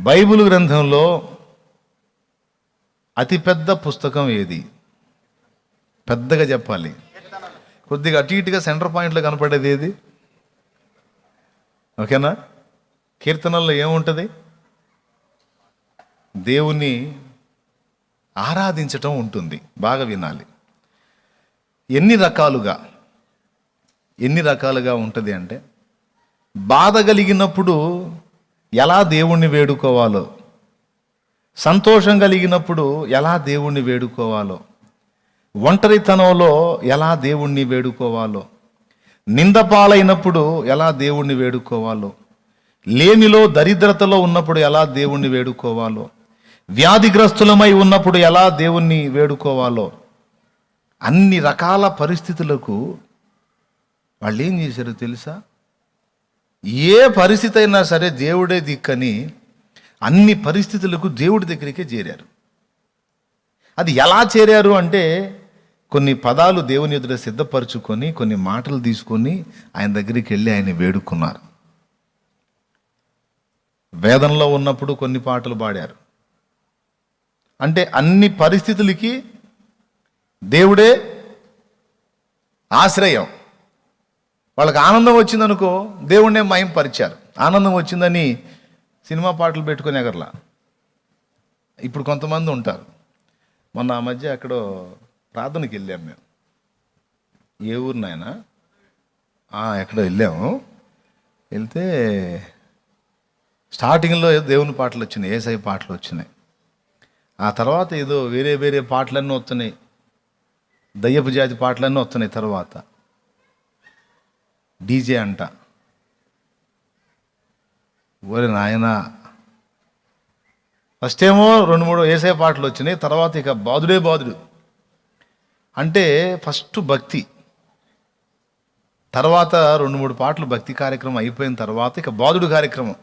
Bible గ్రంథంలో అతిపెద్ద పుస్తకం ఏది? పెద్దగా చెప్పాలి, కొద్దిగా అటు ఇటుగా సెంటర్ పాయింట్లో కనపడేది ఏది? ఓకేనా? కీర్తనల్లో ఏముంటుంది? దేవుణ్ణి ఆరాధించటం ఉంటుంది. బాగా వినాలి. ఎన్ని రకాలుగా ఉంటుంది అంటే, బాధ కలిగినప్పుడు ఎలా దేవుణ్ణి వేడుకోవాలో, సంతోషం కలిగినప్పుడు ఎలా దేవుణ్ణి వేడుకోవాలో, ఒంటరితనంలో ఎలా దేవుణ్ణి వేడుకోవాలో, నిందపాలైనప్పుడు ఎలా దేవుణ్ణి వేడుకోవాలో, లేమిలో దరిద్రతలో ఉన్నప్పుడు ఎలా దేవుణ్ణి వేడుకోవాలో, వ్యాధిగ్రస్తులమై ఉన్నప్పుడు ఎలా దేవుణ్ణి వేడుకోవాలో, అన్ని రకాల పరిస్థితులకు వాళ్ళు ఏం చేశారో తెలుసా? ఏ పరిస్థితి అయినా సరే దేవుడే దిక్కని అన్ని పరిస్థితులకు దేవుడి దగ్గరికే చేరారు. అది ఎలా చేరారు అంటే, కొన్ని పదాలు దేవుని ఎదుట సిద్ధపరచుకొని, కొన్ని మాటలు తీసుకొని ఆయన దగ్గరికి వెళ్ళి ఆయన వేడుకున్నారు. వేదనలో ఉన్నప్పుడు కొన్ని పాటలు పాడారు. అంటే అన్ని పరిస్థితులకి దేవుడే ఆశ్రయం. వాళ్ళకి ఆనందం వచ్చిందనుకో, దేవుణ్ణే మహింపరిచారు. ఆనందం వచ్చిందని సినిమా పాటలు పెట్టుకుని ఎగరలా. ఇప్పుడు కొంతమంది ఉంటారు. మొన్న ఆ మధ్య ఎక్కడో ప్రార్థనకి వెళ్ళాము మేము. ఏ ఊరు నాయనా? ఎక్కడో వెళ్ళాము. వెళ్తే స్టార్టింగ్లో దేవుని పాటలు వచ్చినాయి, యేసయ్య పాటలు వచ్చినాయి. ఆ తర్వాత ఏదో వేరే పాటలన్నీ వస్తున్నాయి, దయ్యపు జాతి పాటలన్నీ వస్తున్నాయి. తర్వాత డీజే అంట. ఓరే నాయనా, ఫస్ట్ ఏమో 2-3 యేసయ్య పాటలు వచ్చినాయి. తర్వాత ఇక బాదుడు అంటే ఫస్ట్ భక్తి, తర్వాత 2-3 పాటలు భక్తి కార్యక్రమం అయిపోయిన తర్వాత ఇక బాదుడు కార్యక్రమం.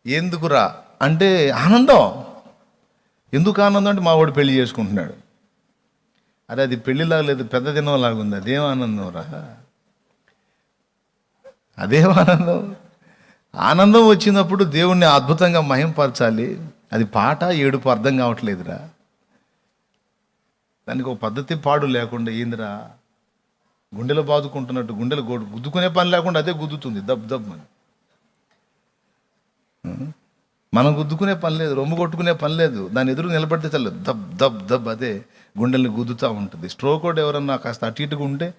ఎందుకురా అంటే ఆనందం. ఎందుకు ఆనందం అంటే, మా వాడు పెళ్లి చేసుకుంటున్నాడు. అరే అది పెళ్లిలాగా లేదు, పెద్ద దినంలాగా ఉంది. అదేం ఆనందం రా, అదేం ఆనందం? ఆనందం వచ్చినప్పుడు దేవుణ్ణి అద్భుతంగా మహింపరచాలి. అది పాట ఏడుపు అర్థం కావట్లేదురా. దానికి ఒక పద్ధతి పాడు లేకుండా ఏందిరా, గుండెలు బాదుకుంటున్నట్టు గుండెలు గుద్దుకునే పని లేకుండా అదే గుద్దుతుంది దబ్ అని. మనం గుద్దుకునే పని లేదు, రొమ్ము కొట్టుకునే పని లేదు, దాని ఎదురు నిలబడితే చాలు దబ్ అదే గుండెల్ని గుద్దుతూ ఉంటుంది. స్ట్రోక్ కూడా ఎవరన్నా కాస్త అటు ఇటుగా ఉంటే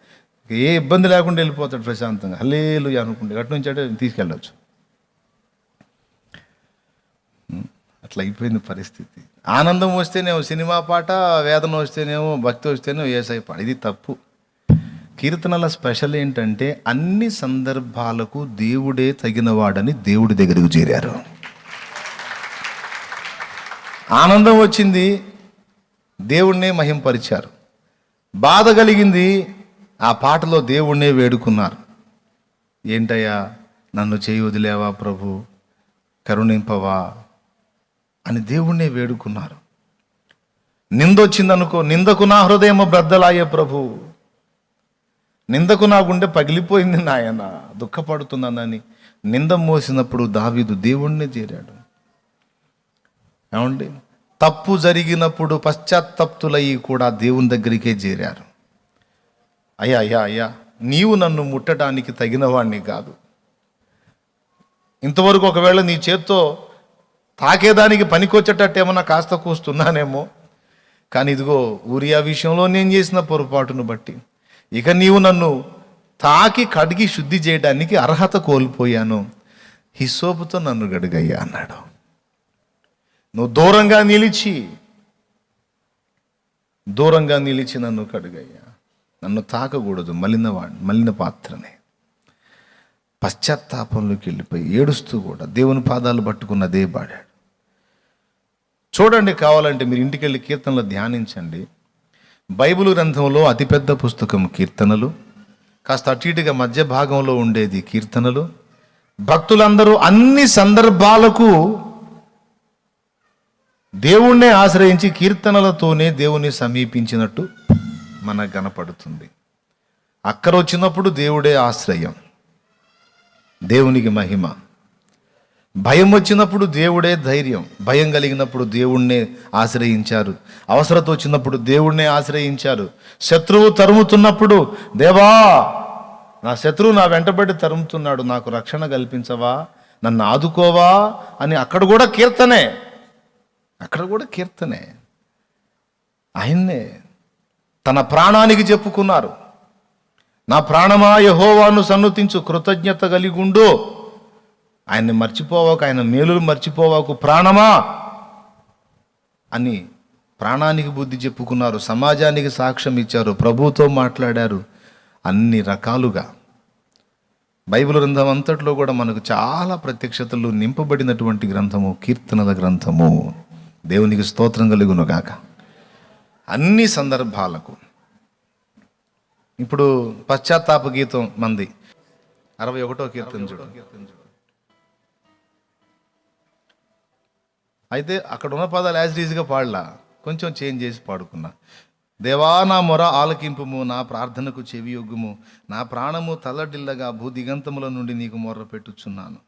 ఏ ఇబ్బంది లేకుండా వెళ్ళిపోతాడు ప్రశాంతంగా, హల్లేలూయా అనుకుంటే అటు నుంచి అంటే తీసుకెళ్ళవచ్చు. అట్లా అయిపోయింది పరిస్థితి. ఆనందం వస్తేనేమో సినిమా పాట, వేదన వస్తేనేమో భక్తి వస్తేనేమో యేసయ్య పాట. ఇది తప్పు. కీర్తనల స్పెషల్ ఏంటంటే, అన్ని సందర్భాలకు దేవుడే తగినవాడని దేవుడి దగ్గరకు చేరారు. ఆనందం వచ్చింది, దేవుణ్ణే మహింపరిచారు. బాధ కలిగింది, ఆ పాటలో దేవుణ్ణే వేడుకున్నారు. ఏంటయ్యా, నన్ను చేయి వదిలేవా ప్రభు, కరుణింపవా అని దేవుణ్ణే వేడుకున్నారు. నిందొచ్చిందనుకో, నిందకు నా హృదయము బద్దలాయే ప్రభు, నిందకు నా గుండె పగిలిపోయింది నాయన, దుఃఖపడుతున్నానని నింద మోసినప్పుడు దావీదు దేవుణ్ణే చేరాడు. ఏమండి, తప్పు జరిగినప్పుడు పశ్చాత్తప్తులయ్యి కూడా దేవుని దగ్గరికే చేరారు. అయ్యా నీవు నన్ను ముట్టడానికి తగినవాణ్ణి కాదు. ఇంతవరకు ఒకవేళ నీ చేత్తో తాకేదానికి పనికొచ్చేటట్టు ఏమన్నా కాస్త కూస్తున్నానేమో, కానీ ఇదిగో ఊరియా విషయంలో నేను చేసిన పొరపాటును బట్టి ఇక నీవు నన్ను తాకి కడిగి శుద్ధి చేయడానికి అర్హత కోల్పోయాను, హిస్సోపుతో నన్ను గడుగయ్యా అన్నాడు. నువ్వు దూరంగా నిలిచి నన్ను కడుగయ్యా, నన్ను తాకకూడదు, మలిన పాత్రనే. పశ్చాత్తాపంలోకి వెళ్ళిపోయి ఏడుస్తూ కూడా దేవుని పాదాలు పట్టుకున్న అదే పాడాడు. చూడండి, కావాలంటే మీరు ఇంటికి వెళ్ళి కీర్తనలు ధ్యానించండి. బైబిల్ గ్రంథంలో అతిపెద్ద పుస్తకం కీర్తనలు, కాస్త అటు ఇటుగా మధ్య భాగంలో ఉండేది కీర్తనలు. భక్తులందరూ అన్ని సందర్భాలకు దేవుణ్ణే ఆశ్రయించి కీర్తనలతోనే దేవుని సమీపించినట్టు మనకు కనపడుతుంది. అక్కర వచ్చినప్పుడు దేవుడే ఆశ్రయం, దేవునికి మహిమ. భయం వచ్చినప్పుడు దేవుడే ధైర్యం, భయం కలిగినప్పుడు దేవుణ్ణే ఆశ్రయించారు. అవసరత వచ్చినప్పుడు దేవుణ్ణే ఆశ్రయించారు. శత్రువు తరుముతున్నప్పుడు, దేవా నా శత్రువు నా వెంటబడి తరుముతున్నాడు, నాకు రక్షణ కల్పించవా, నన్ను ఆదుకోవా అని అక్కడ కూడా కీర్తనే ఆయన్నే తన ప్రాణానికి చెప్పుకున్నారు. నా ప్రాణమా యెహోవాను సన్నుతించు, కృతజ్ఞత కలిగుండు, ఆయన్ని మర్చిపోవాకు, ఆయన మేలులు మర్చిపోవాకు ప్రాణమా అని ప్రాణానికి బుద్ధి చెప్పుకున్నారు. సమాజానికి సాక్ష్యం ఇచ్చారు, ప్రభువుతో మాట్లాడారు. అన్ని రకాలుగా బైబిల్ గ్రంథం అంతట్లో కూడా మనకు చాలా ప్రత్యక్షతలు నింపబడినటువంటి గ్రంథము కీర్తనల గ్రంథము. దేవునికి స్తోత్రం కలుగును గాక. అన్ని సందర్భాలకు ఇప్పుడు పశ్చాత్తాప గీతం మంది 61వ కీర్తన చూడు. అయితే అక్కడ ఉన్న పదాలు యాజ్ ఈజీగా పాడలా, కొంచెం చేంజ్ చేసి పాడుకున్నా. దేవా నా మొర ఆలకింపుము, నా ప్రార్థనకు చెవియొగ్గుము, నా ప్రాణము తల్లడిల్లగా భూదిగంతముల నుండి నీకు మొర్ర పెట్టుచున్నాను.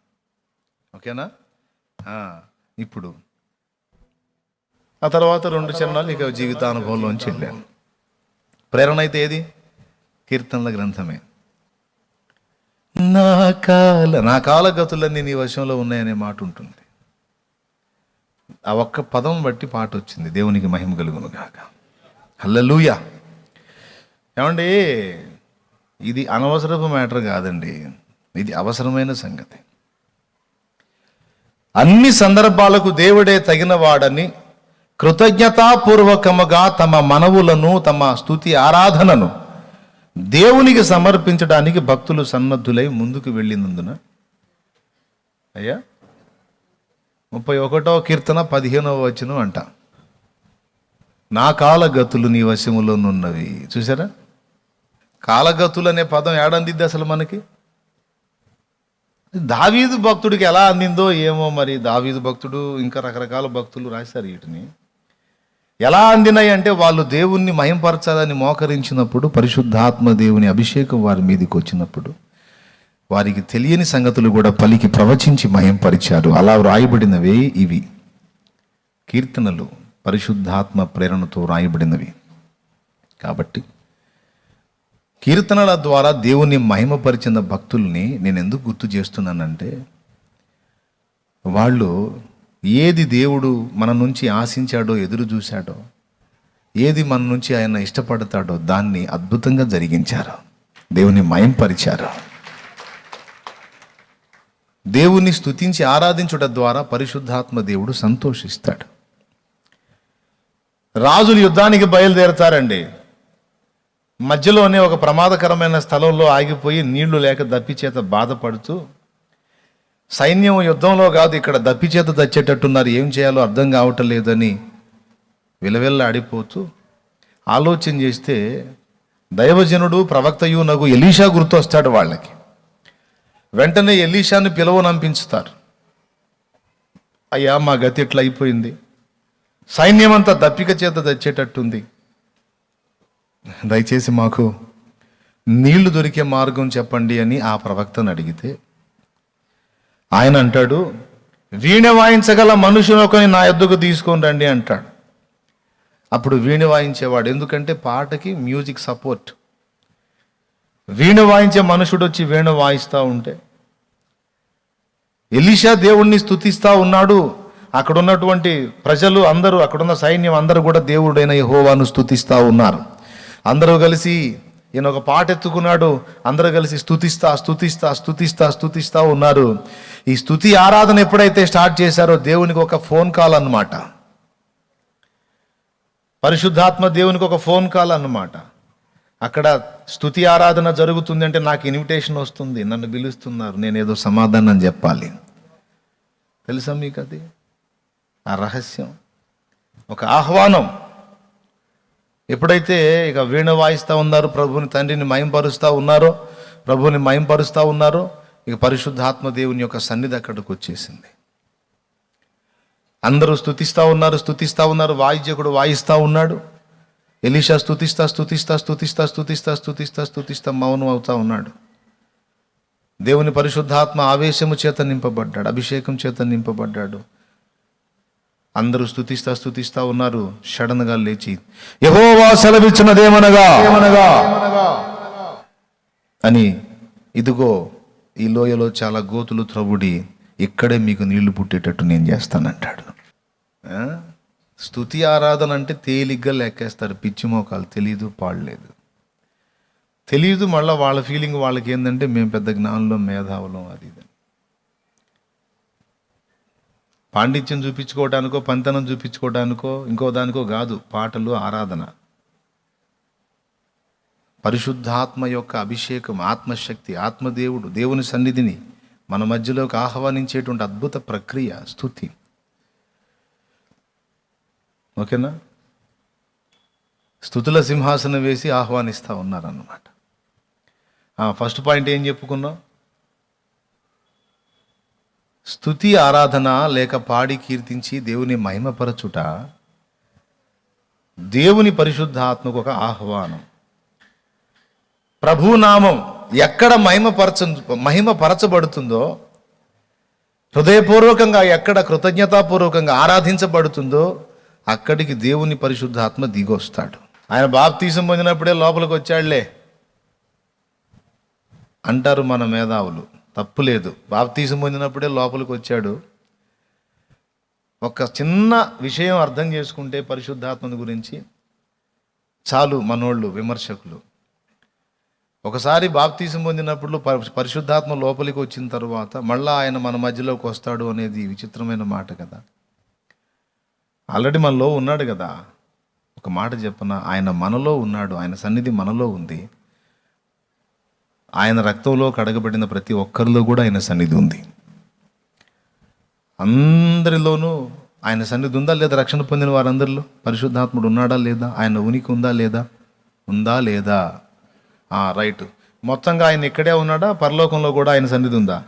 ఓకేనా? ఇప్పుడు ఆ తర్వాత 2 చరణాలు ఇక జీవితానుభవంలోంచి వెళ్ళాను. ప్రేరణ అయితే ఏది? కీర్తనల గ్రంథమే. నా కాలగతులన్నీ నీ వశంలో ఉన్నాయనే మాట ఉంటుంది. ఆ ఒక్క పదం బట్టి పాట వచ్చింది. దేవునికి మహిమ కలుగును గాక. హల్లెలూయా. ఏమండి, ఇది అనవసరపు మ్యాటర్ కాదండి, ఇది అవసరమైన సంగతి. అన్ని సందర్భాలకు దేవుడే తగిన వాడని కృతజ్ఞతాపూర్వకముగా తమ మనవులను, తమ స్తుతి ఆరాధనను దేవునికి సమర్పించడానికి భక్తులు సన్నద్ధులై ముందుకు వెళ్ళినందున, అయ్యా 31వ కీర్తన 15వ వచనం అంట, నా కాలగతులు నీ వశములోనున్నవి. చూసారా? కాలగతులు అనే పదం ఏడందిద్ది అసలు మనకి? దావీదు భక్తుడికి ఎలా అందిందో ఏమో మరి. దావీదు భక్తుడు ఇంకా రకరకాల భక్తులు రాశారు వీటిని. ఎలా అందినాయి అంటే, వాళ్ళు దేవుణ్ణి మహింపరచాలని మోకరించినప్పుడు, పరిశుద్ధాత్మ దేవుని అభిషేకం వారి మీదకి వచ్చినప్పుడు వారికి తెలియని సంగతులు కూడా పలికి ప్రవచించి మహింపరిచారు. అలా వ్రాయబడినవే ఇవి కీర్తనలు, పరిశుద్ధాత్మ ప్రేరణతో వ్రాయబడినవి. కాబట్టి కీర్తనల ద్వారా దేవుని మహిమపరిచిన భక్తుల్ని నేను ఎందుకు గుర్తు చేస్తున్నానంటే, వాళ్ళు ఏది దేవుడు మన నుంచి ఆశించాడో, ఎదురు చూశాడో, ఏది మన నుంచి ఆయన ఇష్టపడతాడో దాన్ని అద్భుతంగా జరిగించారు, దేవుని మహింపరిచారు. దేవుణ్ణి స్తుతించి ఆరాధించుట ద్వారా పరిశుద్ధాత్మ దేవుడు సంతోషిస్తాడు. రాజులు యుద్ధానికి బయలుదేరతారండి. మధ్యలోనే ఒక ప్రమాదకరమైన స్థలంలో ఆగిపోయి నీళ్లు లేక దప్పిచేత బాధపడుతూ, సైన్యం యుద్ధంలో కాదు ఇక్కడ దప్పిచేత తెచ్చేటట్టున్నారు, ఏం చేయాలో అర్థం కావటం లేదని విలవిల్లాడిపోతూ ఆలోచన చేస్తే దైవజనుడు ప్రవక్తయునగు ఎలీషా గుర్తొస్తాడు వాళ్ళకి. వెంటనే ఎలీషాని పిలవనంపించుతారు. అయ్యా మా గతి ఇట్లా అయిపోయింది, సైన్యం అంతా దప్పిక చేత తెచ్చేటట్టుంది, దయచేసి మాకు నీళ్లు దొరికే మార్గం చెప్పండి అని ఆ ప్రవక్తను అడిగితే ఆయన అంటాడు, వీణ వాయించగల మనుషులు ఒకని నా యొద్దకు తీసుకొని రండి అంటాడు. అప్పుడు వీణ వాయించేవాడు, ఎందుకంటే పాటకి మ్యూజిక్ సపోర్ట్. వీణ వాయించే మనుషుడు వచ్చి వీణ వాయిస్తూ ఉంటే ఎలీషా దేవుణ్ణి స్తుతిస్తూ ఉన్నాడు. అక్కడ ఉన్నటువంటి ప్రజలు అందరూ, అక్కడున్న సైన్యం అందరూ కూడా దేవుడైన యెహోవాను స్తుతిస్తూ ఉన్నారు. అందరూ కలిసి ఈయన ఒక పాట ఎత్తుకున్నాడు, అందరూ కలిసి స్తుతిస్తా ఉన్నారు. ఈ స్తుతి ఆరాధన ఎప్పుడైతే స్టార్ట్ చేశారో దేవునికి ఒక ఫోన్ కాల్ అన్నమాట. పరిశుద్ధాత్మ దేవునికి ఒక ఫోన్ కాల్ అన్నమాట. అక్కడ స్తుతి ఆరాధన జరుగుతుంది అంటే నాకు ఇన్విటేషన్ వస్తుంది, నన్ను పిలుస్తున్నారు, నేనేదో సమాధానం చెప్పాలి. తెలుసా మీకు అది? ఆ రహస్యం, ఒక ఆహ్వానం. ఎప్పుడైతే ఇక వీణ వాయిస్తూ ఉన్నారో, ప్రభుని తండ్రిని మహింపరుస్తూ ఉన్నారో, ఇక పరిశుద్ధాత్మ దేవుని యొక్క సన్నిధి అక్కడికి వచ్చేసింది. అందరూ స్తుతిస్తూ ఉన్నారు, వాయిద్యకుడు వాయిస్తూ ఉన్నాడు. ఎలీషా స్తుతిస్తా మౌనం అవుతా ఉన్నాడు. దేవుని పరిశుద్ధాత్మ ఆవేశము చేత నింపబడ్డాడు, అభిషేకం చేత నింపబడ్డాడు. అందరూ స్తుతిస్తా ఉన్నారు. సడన్గా లేచి యెహోవా సెలవిచ్చినదేమనగా అని, ఇదిగో ఈ లోయలో చాలా గోతులు త్రవ్వుడి, ఇక్కడే మీకు నీళ్లు పుట్టేటట్టు నేను చేస్తానంటాడు. స్తుతి ఆరాధన అంటే తేలిగ్గా లెక్కేస్తారు. పిచ్చి మోకాలు, తెలీదు, పాడలేదు, తెలియదు. మళ్ళీ వాళ్ళ ఫీలింగ్ వాళ్ళకి ఏంటంటే మేము పెద్ద జ్ఞానంలో మేధావులం, అది ఇది. పాండిత్యం చూపించుకోవడానికో, పంతనం చూపించుకోవడానికో, ఇంకో దానికో కాదు. పాటలు, ఆరాధన, పరిశుద్ధాత్మ యొక్క అభిషేకం, ఆత్మశక్తి, ఆత్మదేవుడు, దేవుని సన్నిధిని మన మధ్యలోకి ఆహ్వానించేటువంటి అద్భుత ప్రక్రియ స్తుతి. ఓకేనా? స్తుతుల సింహాసనం వేసి ఆహ్వానిస్తూ ఉన్నారన్నమాట. ఫస్ట్ పాయింట్ ఏం చెప్పుకున్నాం? స్తుతి ఆరాధన లేక పాడి కీర్తించి దేవుని మహిమపరచుట దేవుని పరిశుద్ధాత్మకు ఒక ఆహ్వానం. ప్రభునామం ఎక్కడ మహిమపరచబడుతుందో, హృదయపూర్వకంగా ఎక్కడ కృతజ్ఞతాపూర్వకంగా ఆరాధించబడుతుందో అక్కడికి దేవుని పరిశుద్ధాత్మ దిగొస్తాడు. ఆయన బాప్తీసం పొందినప్పుడే లోపలికి వచ్చాడులే అంటారు మన మేధావులు. తప్పులేదు, బాప్తీసం పొందినప్పుడే లోపలికి వచ్చాడు. ఒక చిన్న విషయం అర్థం చేసుకుంటే పరిశుద్ధాత్మని గురించి చాలు మనోళ్ళు విమర్శకులు. ఒకసారి బాప్తీసం పొందినప్పుడు పరిశుద్ధాత్మ లోపలికి వచ్చిన తర్వాత మళ్ళా ఆయన మన మధ్యలోకి వస్తాడు అనేది విచిత్రమైన మాట కదా. ఆల్రెడీ మనలో ఉన్నాడు కదా. ఒక మాట చెప్పనా, ఆయన మనలో ఉన్నాడు, ఆయన సన్నిధి మనలో ఉంది. ఆయన రక్తంలో కడగబడిన ప్రతి ఒక్కరిలో కూడా ఆయన సన్నిధి ఉంది. అందరిలోనూ ఆయన సన్నిధి ఉందా లేదా? రక్షణ పొందిన వారందరిలో పరిశుద్ధాత్ముడు ఉన్నాడా లేదా? ఆయన ఉనికి ఉందా లేదా? ఉందా లేదా? రైట్. మొత్తంగా ఆయన ఇక్కడే ఉన్నాడా? పరలోకంలో కూడా ఆయన సన్నిధి ఉందా?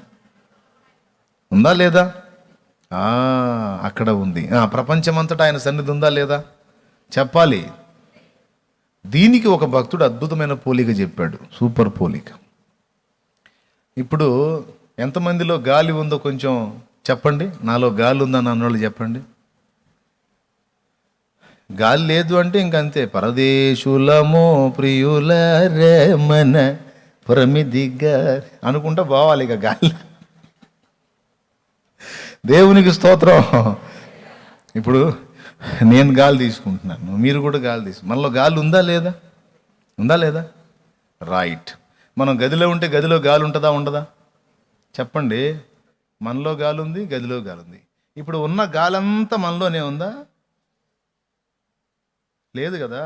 ఉందా లేదా? అక్కడ ఉంది. ప్రపంచమంతటా ఆయన సన్నిధి ఉందా లేదా? చెప్పాలి. దీనికి ఒక భక్తుడు అద్భుతమైన పోలిక చెప్పాడు, సూపర్ పోలిక. ఇప్పుడు ఎంతమందిలో గాలి ఉందో కొంచెం చెప్పండి. నాలో గాలి ఉందని అన్నోళ్ళు చెప్పండి. గాలి లేదు అంటే ఇంకంతే. పరదేశులమో ప్రియులరే మన ప్రమిదిగా అనుకుంటా పోవాలి ఇక గాలి. దేవునికి స్తోత్రం. ఇప్పుడు నేను గాలి తీసుకుంటున్నాను, మీరు కూడా గాలి మనలో గాలి ఉందా లేదా? ఉందా లేదా? రైట్. మనం గదిలో ఉంటే గదిలో గాలి ఉంటుందా ఉండదా? చెప్పండి. మనలో గాలి ఉంది, గదిలో గాలి ఉంది. ఇప్పుడు ఉన్న గాలంతా మనలోనే ఉందా? లేదు కదా.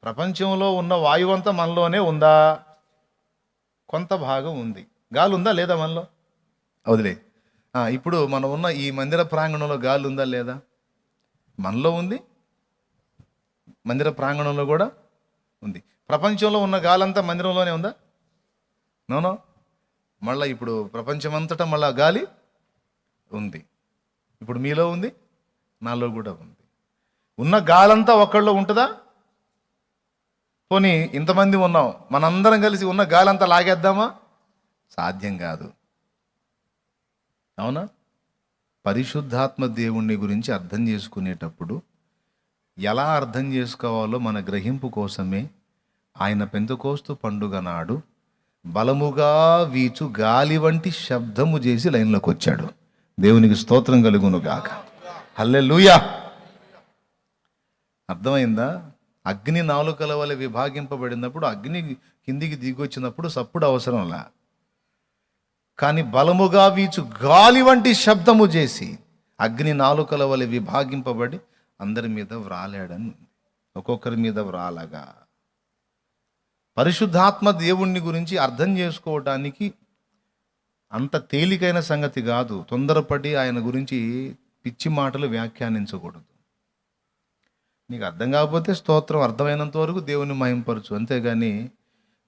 ప్రపంచంలో ఉన్న వాయువు అంతా మనలోనే ఉందా? కొంత భాగం ఉంది. గాలి ఉందా లేదా మనలో? వదిలే. ఇప్పుడు మనం ఉన్న ఈ మందిర ప్రాంగణంలో గాలి ఉందా లేదా? మనలో ఉంది, మందిర ప్రాంగణంలో కూడా ఉంది. ప్రపంచంలో ఉన్న గాలంతా మందిరంలోనే ఉందా? నోనో. మళ్ళీ ఇప్పుడు ప్రపంచమంతటా మళ్ళా గాలి ఉంది. ఇప్పుడు మీలో ఉంది, నాలో కూడా ఉంది. ఉన్న గాలంతా ఒక్కళ్ళలో ఉంటుందా? పోనీ ఇంతమంది ఉన్నాం, మనందరం కలిసి ఉన్న గాలంతా లాగేద్దామా? సాధ్యం కాదు. అవునా? పరిశుద్ధాత్మ దేవుణ్ణి గురించి అర్థం చేసుకునేటప్పుడు ఎలా అర్థం చేసుకోవాలో మన గ్రహింపు కోసమే ఆయన పెంతెకోస్తు పండుగ నాడు బలముగా వీచు గాలి వంటి శబ్దము చేసి లైన్లోకి వచ్చాడు. దేవునికి స్తోత్రం కలుగును గాక. హల్లెలూయా. అర్థమైందా? అగ్ని నాలుకల వలె విభాగింపబడినప్పుడు, అగ్ని కిందికి దిగొచ్చినప్పుడు సప్పుడు అవసరంలా. కానీ బలముగా వీచు గాలి వంటి శబ్దము చేసి అగ్ని నాలుకల వలె విభాగింపబడి అందరి మీద వ్రాలాడని, ఒక్కొక్కరి మీద వ్రాలగా. పరిశుద్ధాత్మ దేవుణ్ణి గురించి అర్థం చేసుకోవడానికి అంత తేలికైన సంగతి కాదు. తొందరపడి ఆయన గురించి పిచ్చి మాటలు వ్యాఖ్యానించకూడదు. నీకు అర్థం కాకపోతే స్తోత్రం, అర్థమైనంత వరకు దేవుని మహింపరచు. అంతేగాని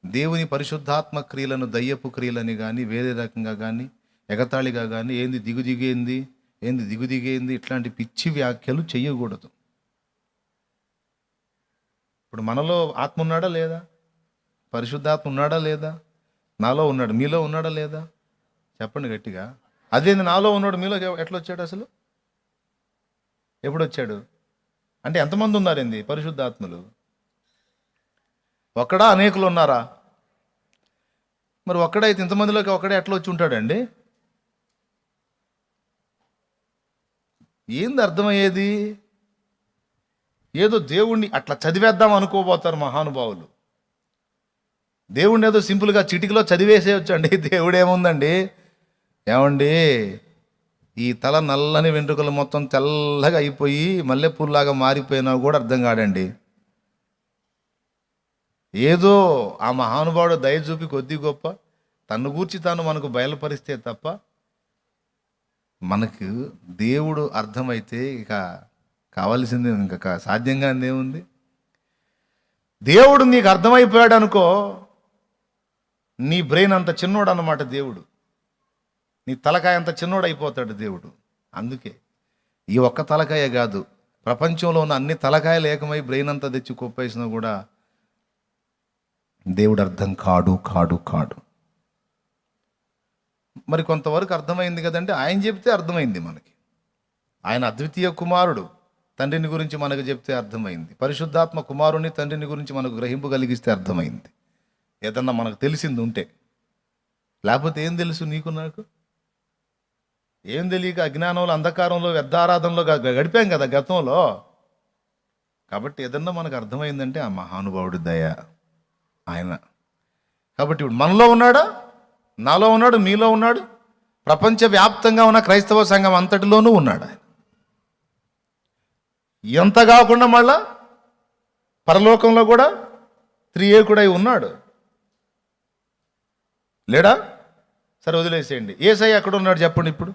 దేవుని పరిశుద్ధాత్మ క్రియలను దయ్యపు క్రియలని కానీ వేరే రకంగా కానీ ఎగతాళిగా కానీ ఏంది దిగుదిగేంది ఇట్లాంటి పిచ్చి వ్యాఖ్యలు చెయ్యకూడదు. ఇప్పుడు మనలో ఆత్మ ఉన్నాడా లేదా? పరిశుద్ధాత్మ ఉన్నాడా లేదా? నాలో ఉన్నాడు, మీలో ఉన్నాడా లేదా? చెప్పండి గట్టిగా. అదేంది నాలో ఉన్నాడు మీలో ఎట్లా వచ్చాడు అసలు? ఎప్పుడు వచ్చాడు అంటే ఎంతమంది ఉన్నారేంది పరిశుద్ధాత్మలు? ఒక్కడా అనేకులు ఉన్నారా? మరి ఒక్కడైతే ఇంతమందిలోకి ఒక్కడే ఎట్లా వచ్చి ఉంటాడండి? ఏంది అర్థమయ్యేది? ఏదో దేవుణ్ణి అట్లా చదివేద్దాం అనుకోబోతారు మహానుభావులు. దేవుణ్ణి ఏదో సింపుల్గా చిటికలో చదివేసేయచ్చండి. దేవుడు ఏముందండి, ఏమండి ఈ తల నల్లని వెంట్రుకలు మొత్తం తెల్లగా అయిపోయి మల్లెపూల్లాగా మారిపోయినా కూడా అర్థం కాడండి. ఏదో ఆ మహానుభావుడు దయ చూపి కొద్ది గొప్ప తన్ను గూర్చి తాను మనకు బయలుపరిస్తే తప్ప మనకు దేవుడు అర్థమైతే ఇక కావాల్సింది ఇంకా సాధ్యంగా ఏముంది? దేవుడు నీకు అర్థమైపోయాడు అనుకో, నీ బ్రెయిన్ అంత చిన్నోడు అన్నమాట దేవుడు. నీ తలకాయ అంత చిన్నోడు అయిపోతాడు దేవుడు. అందుకే ఈ ఒక్క తలకాయ కాదు, ప్రపంచంలో ఉన్న అన్ని తలకాయలు ఏకమై బ్రెయిన్ అంతా తెచ్చి కొప్పేసినా కూడా దేవుడు అర్థం కాడు కాడు కాడు. మరి కొంతవరకు అర్థమైంది కదండి. ఆయన చెప్తే అర్థమైంది మనకి. ఆయన అద్వితీయ కుమారుడు, తండ్రిని గురించి మనకు చెప్తే అర్థమైంది. పరిశుద్ధాత్మ కుమారుని తండ్రిని గురించి మనకు గ్రహింపు కలిగిస్తే అర్థమైంది. ఏదన్నా మనకు తెలిసింది ఉంటే. లేకపోతే ఏం తెలుసు నీకు నాకు? ఏం తెలియక అజ్ఞానంలో అంధకారంలో వ్యర్థారాధనలో గడిపాం కదా గతంలో. కాబట్టి ఏదన్నా మనకు అర్థమైందంటే ఆ మహానుభావుడి దయ ఆయన. కాబట్టి ఇప్పుడు మనలో ఉన్నాడా, నాలో ఉన్నాడు, మీలో ఉన్నాడు, ప్రపంచవ్యాప్తంగా ఉన్న క్రైస్తవ సంఘం అంతటిలోనూ ఉన్నాడు ఆయన. ఎంత కాకుండా మళ్ళా పరలోకంలో కూడా త్రియేకుడై ఉన్నాడు. లేడా? సరే వదిలేసేయండి. యేసయ్య ఎక్కడ ఉన్నాడు చెప్పండి ఇప్పుడు?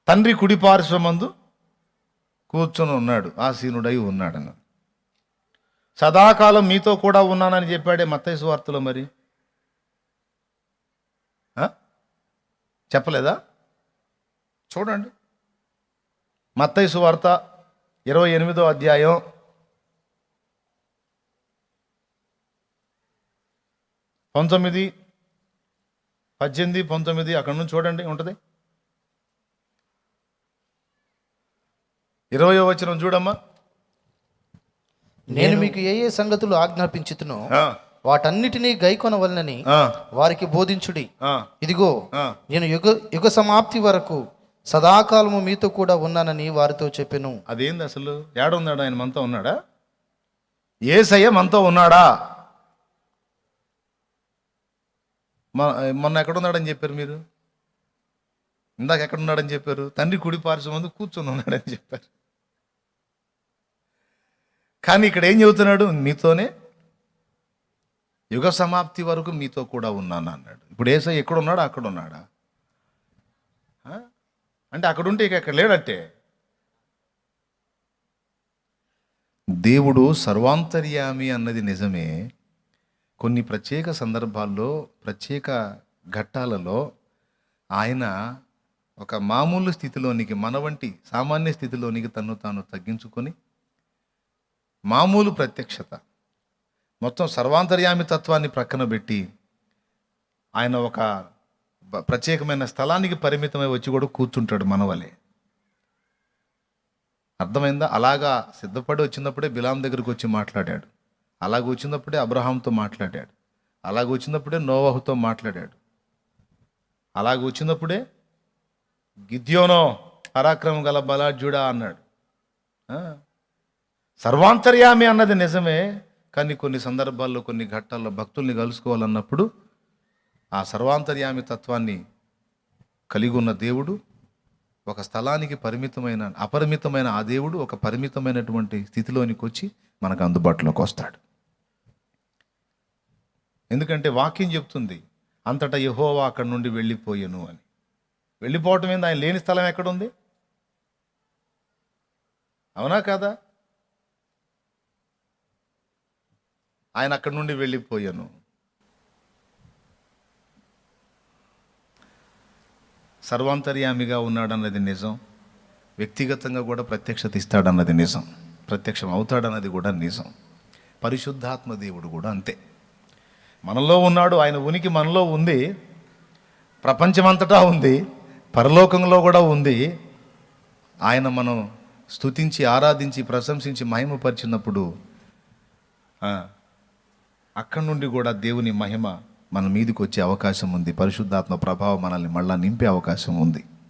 తండ్రి కుడి పార్శ్వమందు కూర్చొని ఉన్నాడు, ఆసీనుడై ఉన్నాడు అన్న. సదాకాలం మీతో కూడా ఉన్నానని చెప్పాడే మత్తయి సువార్తలో. మరి చెప్పలేదా? చూడండి, మత్తయి సువార్త 28వ అధ్యాయం 19, 18, 19 అక్కడ నుంచి చూడండి ఉంటుంది. 20వ వచనం చూడమ్మా. నేను మీకు ఏ ఏ సంగతులు ఆజ్ఞాపించుతునో వాటన్నిటినీ గైకొనవలనని వారికి బోధించుడి. ఇదిగో నేను యుగ సమాప్తి వరకు సదాకాలము మీతో కూడా ఉన్నానని వారితో చెప్పెను. అదేంది అసలు? ఏడున్నాడు ఆయన? మనతో ఉన్నాడా? యేసయ్య మనతో ఉన్నాడా? మొన్న ఎక్కడున్నాడని చెప్పారు మీరు? ఇందాక ఎక్కడున్నాడని చెప్పారు? తండ్రి కుడి పార్శ్వం ముందు కూర్చొని ఉన్నాడని చెప్పారు. కానీ ఇక్కడ ఏం చెబుతున్నాడు? మీతోనే యుగ సమాప్తి వరకు మీతో కూడా ఉన్నాను అన్నాడు. ఇప్పుడు యేసయ్య ఎక్కడున్నాడా? అక్కడ ఉన్నాడా? అంటే అక్కడ ఉంటే ఇక ఎక్కడ లేడంటే. దేవుడు సర్వాంతర్యామి అన్నది నిజమే. కొన్ని ప్రత్యేక సందర్భాల్లో, ప్రత్యేక ఘట్టాలలో ఆయన ఒక మామూలు స్థితిలోనికి, మన వంటి సామాన్య స్థితిలోనికి తను తాను తగ్గించుకొని మామూలు ప్రత్యక్షత, మొత్తం సర్వాంతర్యామి తత్వాన్ని ప్రక్కన పెట్టి ఆయన ఒక ప్రత్యేకమైన స్థలానికి పరిమితమై వచ్చి కూడా కూర్చుంటాడు మనవలే. అర్థమైందా? అలాగా సిద్ధపడి వచ్చినప్పుడే బిలాం దగ్గరికి వచ్చి మాట్లాడాడు. అలాగ వచ్చినప్పుడే అబ్రహాంతో మాట్లాడాడు. అలాగ వచ్చినప్పుడే నోవహుతో మాట్లాడాడు. అలాగ వచ్చినప్పుడే గిద్యోనో పరాక్రమం గల బలాఢ్యుడా అన్నాడు. సర్వాంతర్యామి అన్నది నిజమే. కానీ కొన్ని సందర్భాల్లో, కొన్ని ఘట్టాల్లో భక్తుల్ని కలుసుకోవాలన్నప్పుడు ఆ సర్వాంతర్యామి తత్వాన్ని కలిగి ఉన్న దేవుడు ఒక స్థలానికి అపరిమితమైన ఆ దేవుడు ఒక పరిమితమైనటువంటి స్థితిలోనికి వచ్చి మనకు అందుబాటులోకి వస్తాడు. ఎందుకంటే వాక్యం చెప్తుంది, అంతటా యెహోవా అక్కడి నుండి వెళ్ళిపోయెను అని. వెళ్ళిపోవటం ఏంది? ఆయన లేని స్థలం ఎక్కడుంది? అవునా కాదా? ఆయన అక్కడి నుండి వెళ్ళిపోయాను. సర్వాంతర్యామిగా ఉన్నాడన్నది నిజం. వ్యక్తిగతంగా కూడా ప్రత్యక్షత ఇస్తాడన్నది నిజం. ప్రత్యక్షం అవుతాడన్నది కూడా నిజం. పరిశుద్ధాత్మ దేవుడు కూడా అంతే. మనలో ఉన్నాడు, ఆయన ఉనికి మనలో ఉంది, ప్రపంచమంతటా ఉంది, పరలోకంలో కూడా ఉంది. ఆయన మనం స్తుతించి ఆరాధించి ప్రశంసించి మహిమపరిచినప్పుడు అక్కడి నుండి కూడా దేవుని మహిమ మన మీదకి వచ్చే అవకాశం ఉంది. పరిశుద్ధాత్మ ప్రభావం మనల్ని మళ్ళా నింపే అవకాశం ఉంది.